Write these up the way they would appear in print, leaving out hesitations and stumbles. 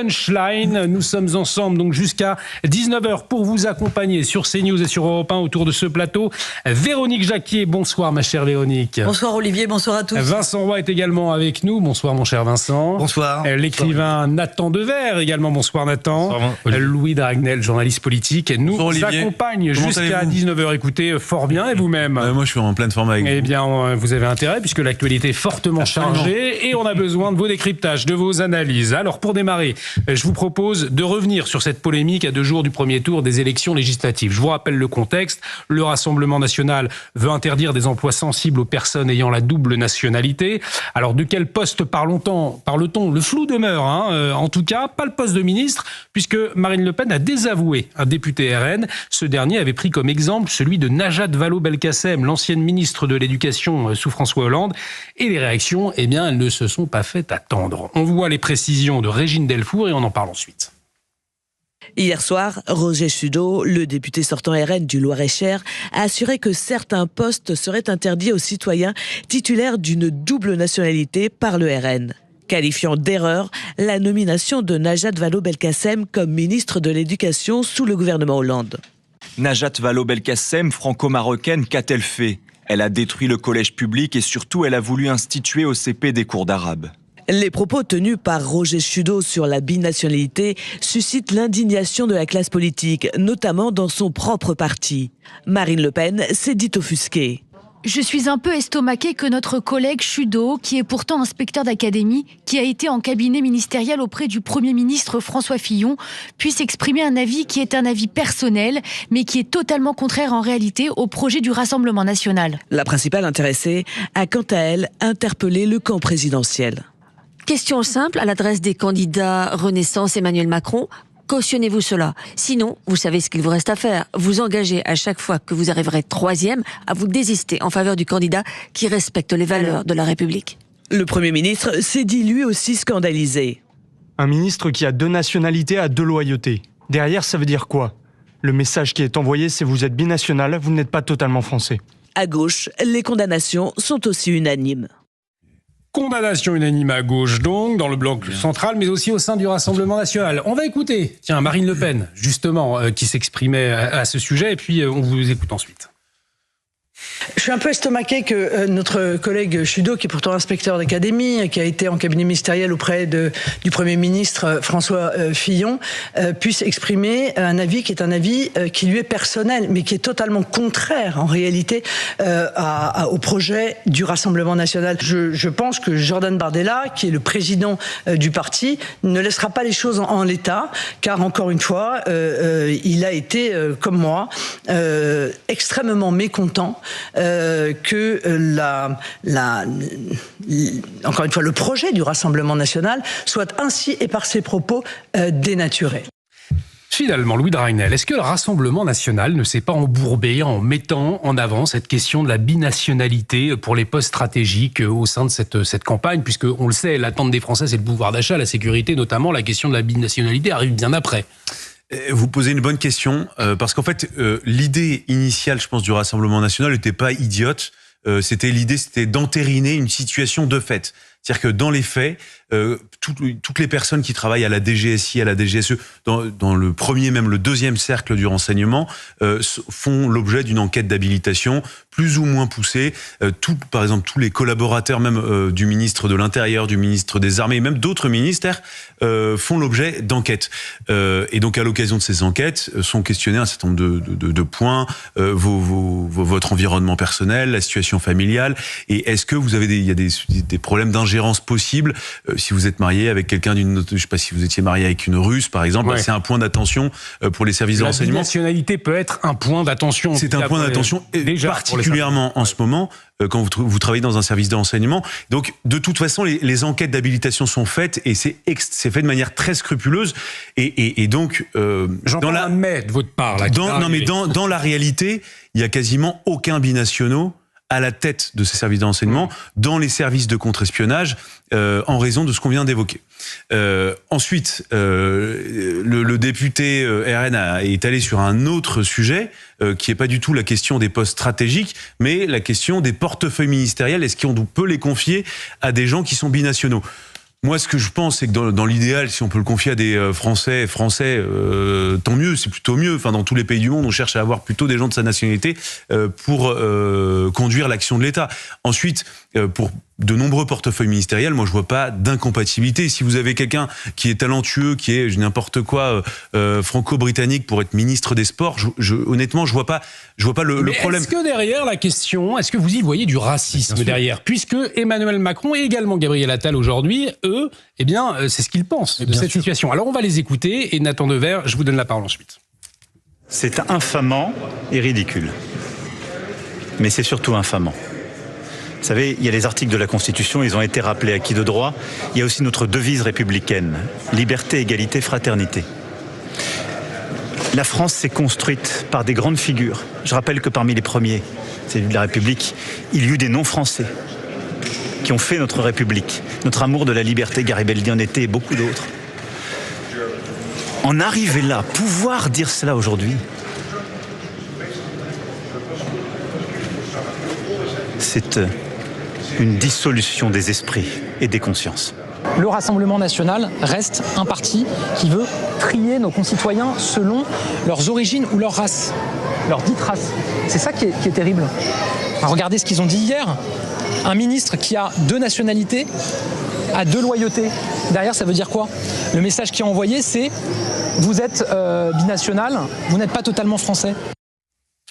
Punchline. Nous sommes ensemble donc jusqu'à 19h pour vous accompagner sur CNews et sur Europe 1 autour de ce plateau. Véronique Jacquier, bonsoir ma chère Véronique. Bonsoir Olivier, bonsoir à tous. Vincent Roy est également avec nous. Bonsoir mon cher Vincent. Bonsoir. L'écrivain Nathan Dever également. Bonsoir Nathan. Bonsoir, Louis Dragnel, journaliste politique, nous accompagne jusqu'à 19h. Écoutez, fort bien, et vous-même? Moi je suis en pleine forme avec vous. Eh bien, vous avez intérêt puisque l'actualité est fortement chargée et on a besoin de vos décryptages, de vos analyses. Alors pour démarrer, je vous propose de revenir sur cette polémique à 2 jours du premier tour des élections législatives. Je vous rappelle le contexte. Le Rassemblement national veut interdire des emplois sensibles aux personnes ayant la double nationalité. Alors de quel poste parle-t-on? Le flou demeure. En tout cas, pas le poste de ministre puisque Marine Le Pen a désavoué un député RN. Ce dernier avait pris comme exemple celui de Najat Vallaud-Belkacem, l'ancienne ministre de l'Éducation sous François Hollande. Et les réactions, elles ne se sont pas faites attendre. On voit les précisions de Régine Delfour et on en parle ensuite. Hier soir, Roger Chudeau, le député sortant RN du Loir-et-Cher, a assuré que certains postes seraient interdits aux citoyens titulaires d'une double nationalité par le RN, qualifiant d'erreur la nomination de Najat Vallaud-Belkacem comme ministre de l'Éducation sous le gouvernement Hollande. Najat Vallaud-Belkacem, franco-marocaine, qu'a-t-elle fait? Elle a détruit le collège public et surtout elle a voulu instituer au CP des cours d'arabe. Les propos tenus par Roger Chudeau sur la binationalité suscitent l'indignation de la classe politique, notamment dans son propre parti. Marine Le Pen s'est dite offusquée. Je suis un peu estomaquée que notre collègue Chudeau, qui est pourtant inspecteur d'académie, qui a été en cabinet ministériel auprès du Premier ministre François Fillon, puisse exprimer un avis qui est un avis personnel, mais qui est totalement contraire en réalité au projet du Rassemblement national. La principale intéressée a quant à elle interpellé le camp présidentiel. Question simple à l'adresse des candidats Renaissance Emmanuel Macron. Cautionnez-vous cela. Sinon, vous savez ce qu'il vous reste à faire. Vous engagez à chaque fois que vous arriverez 3e à vous désister en faveur du candidat qui respecte les valeurs de la République. Le Premier ministre s'est dit lui aussi scandalisé. Un ministre qui a 2 nationalités a 2 loyautés. Derrière, ça veut dire quoi? Le message qui est envoyé, c'est vous êtes binational, vous n'êtes pas totalement français. À gauche, les condamnations sont aussi unanimes. Condamnation unanime à gauche donc, dans le bloc central, mais aussi au sein du Rassemblement national. On va écouter, Marine Le Pen, justement, qui s'exprimait à ce sujet, et puis on vous écoute ensuite. Je suis un peu estomaqué que notre collègue Chudeau, qui est pourtant inspecteur d'académie, qui a été en cabinet ministériel auprès du Premier ministre François Fillon, puisse exprimer un avis qui est un avis qui lui est personnel, mais qui est totalement contraire en réalité au projet du Rassemblement national. Je pense que Jordan Bardella, qui est le président du parti, ne laissera pas les choses en l'état, car encore une fois, il a été, comme moi, extrêmement mécontent que encore une fois, le projet du Rassemblement national soit ainsi et par ses propos dénaturé. Finalement, Louis Dragnel, est-ce que le Rassemblement national ne s'est pas embourbé en mettant en avant cette question de la binationalité pour les postes stratégiques au sein de cette campagne, puisque on le sait, l'attente des Français, c'est le pouvoir d'achat, la sécurité notamment, la question de la binationalité arrive bien après. Vous posez une bonne question, parce qu'en fait, l'idée initiale, je pense, du Rassemblement national n'était pas idiote. L'idée, c'était d'entériner une situation de fait. C'est-à-dire que dans les faits, toutes les personnes qui travaillent à la DGSI, à la DGSE, dans le premier, même le deuxième cercle du renseignement, font l'objet d'une enquête d'habilitation plus ou moins poussée. Par exemple, tous les collaborateurs même du ministre de l'Intérieur, du ministre des Armées, même d'autres ministères, font l'objet d'enquêtes. Et donc, à l'occasion de ces enquêtes, sont questionnés un certain nombre de points, votre environnement personnel, la situation familiale, et est-ce que il y a des problèmes d'ingérence possibles si vous êtes marié avec quelqu'un d'une autre, je sais pas si vous étiez marié avec une Russe par exemple, ouais. C'est un point d'attention pour les services de renseignement. La nationalité peut être un point d'attention. C'est un point d'attention particulièrement en ce moment quand vous travaillez dans un service de renseignement. Donc de toute façon les enquêtes d'habilitation sont faites et c'est fait de manière très scrupuleuse et donc j'entends un mais de votre part là. Dans la réalité, il y a quasiment aucun binationaux à la tête de ces services de renseignement, dans les services de contre-espionnage, en raison de ce qu'on vient d'évoquer. Ensuite, le député RN est allé sur un autre sujet, qui n'est pas du tout la question des postes stratégiques, mais la question des portefeuilles ministériels. Est-ce qu'on peut les confier à des gens qui sont binationaux ? Moi, ce que je pense, c'est que dans l'idéal, si on peut le confier à des Français, tant mieux, c'est plutôt mieux. Enfin, dans tous les pays du monde, on cherche à avoir plutôt des gens de sa nationalité pour conduire l'action de l'État. Ensuite, pour de nombreux portefeuilles ministériels, moi je vois pas d'incompatibilité. Si vous avez quelqu'un qui est talentueux, qui est n'importe quoi franco-britannique pour être ministre des Sports, honnêtement je vois pas le problème. Est-ce que derrière la question, est-ce que vous y voyez du racisme derrière, puisque Emmanuel Macron et également Gabriel Attal aujourd'hui, eux, eh bien c'est ce qu'ils pensent de cette situation. Alors on va les écouter et Nathan Dever, je vous donne la parole ensuite. C'est infamant et ridicule. Mais c'est surtout infamant. Vous savez, il y a les articles de la Constitution, ils ont été rappelés acquis de droit. Il y a aussi notre devise républicaine, liberté, égalité, fraternité. La France s'est construite par des grandes figures. Je rappelle que parmi les premiers, c'est de la République, il y eut des non-français qui ont fait notre République. Notre amour de la liberté, Garibaldi en était et beaucoup d'autres. En arriver là, pouvoir dire cela aujourd'hui, c'est une dissolution des esprits et des consciences. Le Rassemblement national reste un parti qui veut trier nos concitoyens selon leurs origines ou leur race, leur dite race. C'est ça qui est terrible. Regardez ce qu'ils ont dit hier. Un ministre qui a 2 nationalités a 2 loyautés. Derrière, ça veut dire quoi? Le message qui est envoyé, c'est vous êtes binational, vous n'êtes pas totalement français.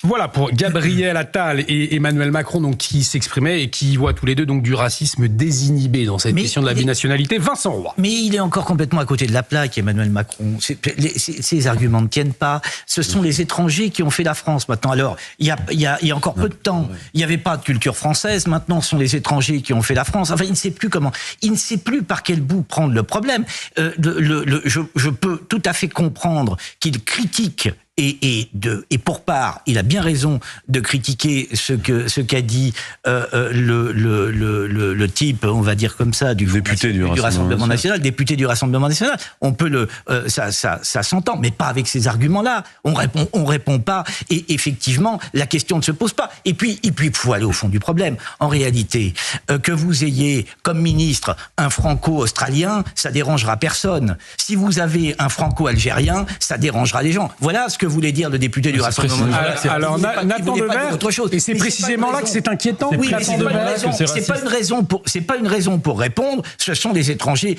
Voilà pour Gabriel Attal et Emmanuel Macron, donc qui s'exprimaient et qui voient tous les deux donc du racisme désinhibé dans cette question de la binationalité. Vincent Roy. Mais il est encore complètement à côté de la plaque, Emmanuel Macron. Ces arguments ne tiennent pas. Ce sont les étrangers qui ont fait la France maintenant. Alors, il y a encore peu de temps, il n'y avait pas de culture française. Maintenant, ce sont les étrangers qui ont fait la France. Enfin, il ne sait plus comment. Il ne sait plus par quel bout prendre le problème. Je peux tout à fait comprendre qu'il critique. Et pour part, il a bien raison de critiquer ce qu'a dit le type, on va dire comme ça, du député du Rassemblement national, député du Rassemblement national. On peut ça s'entend, mais pas avec ces arguments-là. On répond pas. Et effectivement, la question ne se pose pas. Et puis, il faut aller au fond du problème. En réalité, que vous ayez comme ministre un franco-australien, ça dérangera personne. Si vous avez un franco-algérien, ça dérangera les gens. Voilà ce que voulait dire le député du Rassemblement national. Alors, Nathan Dever, et c'est précisément là que c'est inquiétant. Oui, mais c'est pas une raison pour répondre. Ce sont des étrangers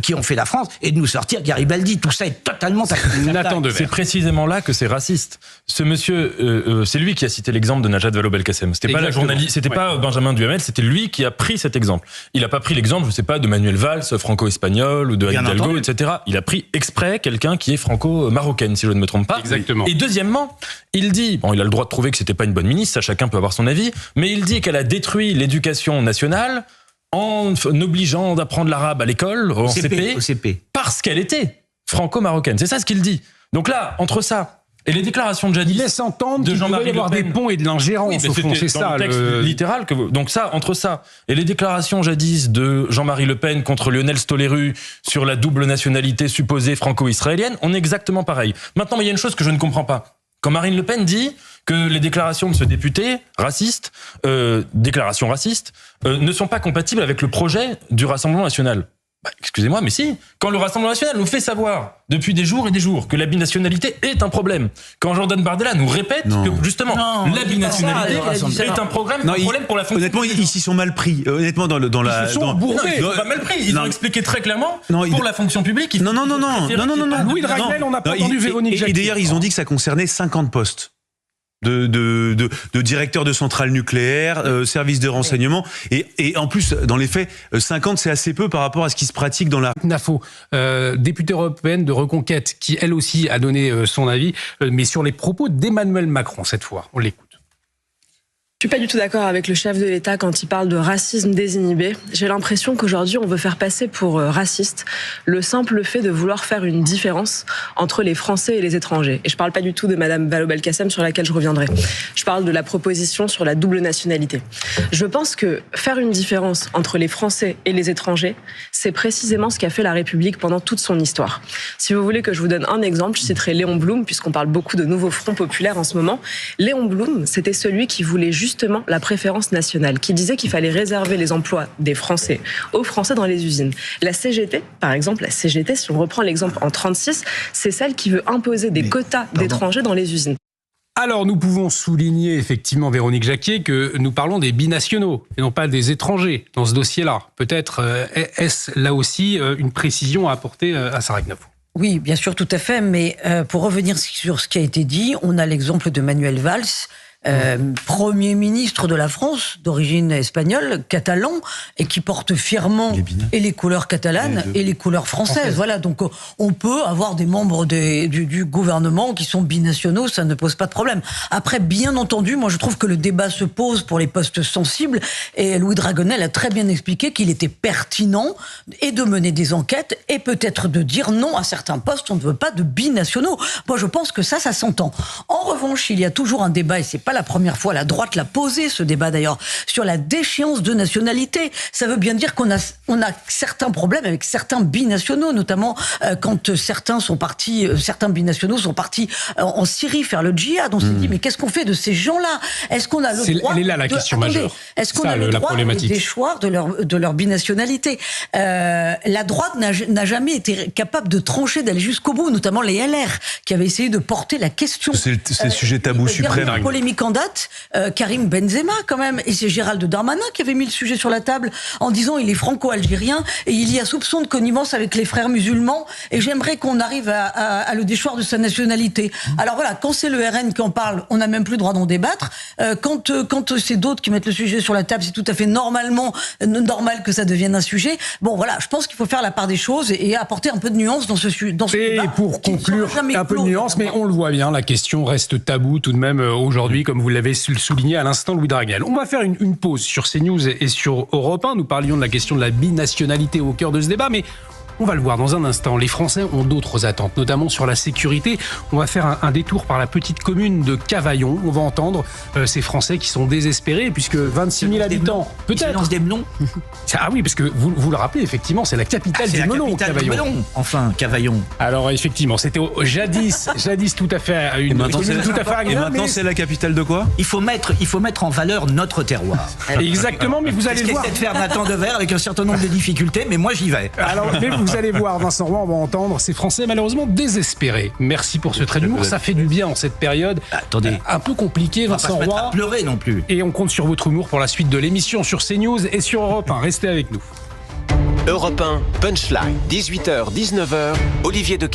qui ont fait la France et de nous sortir Garibaldi. Tout ça est totalement Nathan Dever. C'est précisément là que c'est raciste. Ce monsieur, c'est lui qui a cité l'exemple de Najat Vallaud-Belkacem. C'était pas la journaliste, c'était pas Benjamin Duhamel, c'était lui qui a pris cet exemple. Il a pas pris l'exemple, je sais pas, de Manuel Valls, franco-espagnol, ou de Anne Hidalgo, etc. Il a pris exprès quelqu'un qui est franco-marocaine, si je ne me trompe pas. Exactement. Et deuxièmement, il dit, bon, il a le droit de trouver que c'était pas une bonne ministre, ça chacun peut avoir son avis, mais il dit qu'elle a détruit l'éducation nationale en obligeant d'apprendre l'arabe à l'école, au CP, parce qu'elle était franco-marocaine. C'est ça ce qu'il dit. Donc là, entre ça et les déclarations de jadis, il laisse entendre qu'il pouvait y avoir des ponts et de l'ingérence. Au fond, c'est ça le texte littéral que donc ça, entre ça et les déclarations jadis de Jean-Marie Le Pen contre Lionel Stoléru sur la double nationalité supposée franco-israélienne, on est exactement pareil. Maintenant, il y a une chose que je ne comprends pas. Quand Marine Le Pen dit que les déclarations de ce député raciste, déclarations racistes, ne sont pas compatibles avec le projet du Rassemblement national. Bah, excusez-moi, mais si. Quand le Rassemblement national nous fait savoir depuis des jours et des jours que la binationalité est un problème, quand Jordan Bardella nous répète que justement la binationalité est un problème pour la fonction. Honnêtement, ils s'y sont mal pris. Honnêtement, ils se sont bourrés. Ils sont pas mal pris. Ils ont expliqué très clairement pour la fonction publique. Non. Louis Dragnel, on n'a pas entendu Véronique Jacquier. Et d'ailleurs, ils ont dit que ça concernait 50 postes. De directeur de centrale nucléaire, service de renseignement, et en plus, dans les faits, 50 c'est assez peu par rapport à ce qui se pratique dans la... Nafo, députée européenne de Reconquête, qui elle aussi a donné son avis, mais sur les propos d'Emmanuel Macron cette fois. On l'écoute. Je suis pas du tout d'accord avec le chef de l'État quand il parle de racisme désinhibé. J'ai l'impression qu'aujourd'hui, on veut faire passer pour raciste le simple fait de vouloir faire une différence entre les Français et les étrangers. Et je parle pas du tout de Madame Vallaud-Belkacem sur laquelle je reviendrai. Je parle de la proposition sur la double nationalité. Je pense que faire une différence entre les Français et les étrangers, c'est précisément ce qu'a fait la République pendant toute son histoire. Si vous voulez que je vous donne un exemple, je citerai Léon Blum, puisqu'on parle beaucoup de nouveaux fronts populaires en ce moment. Léon Blum, c'était celui qui voulait juste justement la préférence nationale, qui disait qu'il fallait réserver les emplois des Français aux Français dans les usines. La CGT, par exemple, si on reprend l'exemple en 36, c'est celle qui veut imposer des quotas d'étrangers dans les usines. Alors, nous pouvons souligner effectivement, Véronique Jacquier, que nous parlons des binationaux et non pas des étrangers dans ce dossier-là. Peut-être est-ce là aussi une précision à apporter à Sarah Knopf. Oui, bien sûr, tout à fait. Mais pour revenir sur ce qui a été dit, on a l'exemple de Manuel Valls, Premier ministre de la France, d'origine espagnole, catalan, et qui porte fièrement et les couleurs catalanes et les couleurs françaises. Voilà, donc on peut avoir des membres du gouvernement qui sont binationaux, ça ne pose pas de problème. Après, bien entendu, moi je trouve que le débat se pose pour les postes sensibles, et Louis Dragonel a très bien expliqué qu'il était pertinent et de mener des enquêtes et peut-être de dire non à certains postes, on ne veut pas de binationaux. Moi je pense que ça s'entend. En revanche, il y a toujours un débat, et c'est pas la première fois, la droite l'a posé, ce débat d'ailleurs, sur la déchéance de nationalité. Ça veut bien dire qu'on a certains problèmes avec certains binationaux, notamment quand certains binationaux sont partis en Syrie faire le djihad. On s'est dit, mais qu'est-ce qu'on fait de ces gens-là? Est-ce qu'on a le droit... Elle est là la question majeure. Est-ce qu'on a le droit des choix de leur binationalité? La droite n'a jamais été capable de trancher, d'aller jusqu'au bout, notamment les LR, qui avaient essayé de porter la question. C'est le sujet tabou suprême. Polémique en date, Karim Benzema quand même, et c'est Gérald Darmanin qui avait mis le sujet sur la table en disant il est franco-algérien et il y a soupçon de connivence avec les frères musulmans et j'aimerais qu'on arrive à le déchoir de sa nationalité. Alors voilà, quand c'est le RN qui en parle, on n'a même plus le droit d'en débattre. Quand c'est d'autres qui mettent le sujet sur la table, c'est tout à fait normal que ça devienne un sujet. Bon voilà, je pense qu'il faut faire la part des choses et apporter un peu de nuance dans ce débat. Et pour conclure, un peu de nuance, mais on le voit bien, la question reste taboue tout de même aujourd'hui, comme vous l'avez souligné à l'instant, Louis Dragnel. On va faire une pause sur CNews et sur Europe 1. Nous parlions de la question de la binationalité au cœur de ce débat, mais on va le voir dans un instant. Les Français ont d'autres attentes, notamment sur la sécurité. On va faire un détour par la petite commune de Cavaillon. On va entendre ces Français qui sont désespérés, puisque 26 000 habitants, peut-être. Des melons. Ah oui, parce que vous le rappelez, effectivement, c'est la capitale du melon, Cavaillon. Enfin, Cavaillon. Alors effectivement, c'était jadis tout à fait une commune tout à fait agréable. Et maintenant, c'est la capitale de quoi? Il faut mettre en valeur notre terroir. Exactement, mais vous allez voir. C'est ce qu'essaie de faire Nathan Devers avec un certain nombre de difficultés, mais moi j'y vais. Alors, mais vous allez voir, Vincent Roy, on va entendre ces Français malheureusement désespérés. Merci pour ce trait d'humour, ça fait du bien en cette période. Attendez, un peu compliquée, Vincent Roy. On va pas se mettre à pleurer non plus. Et on compte sur votre humour pour la suite de l'émission sur CNews et sur Europe 1. Restez avec nous. Europe 1, Punchline, 18h, 19h, Olivier Dequer.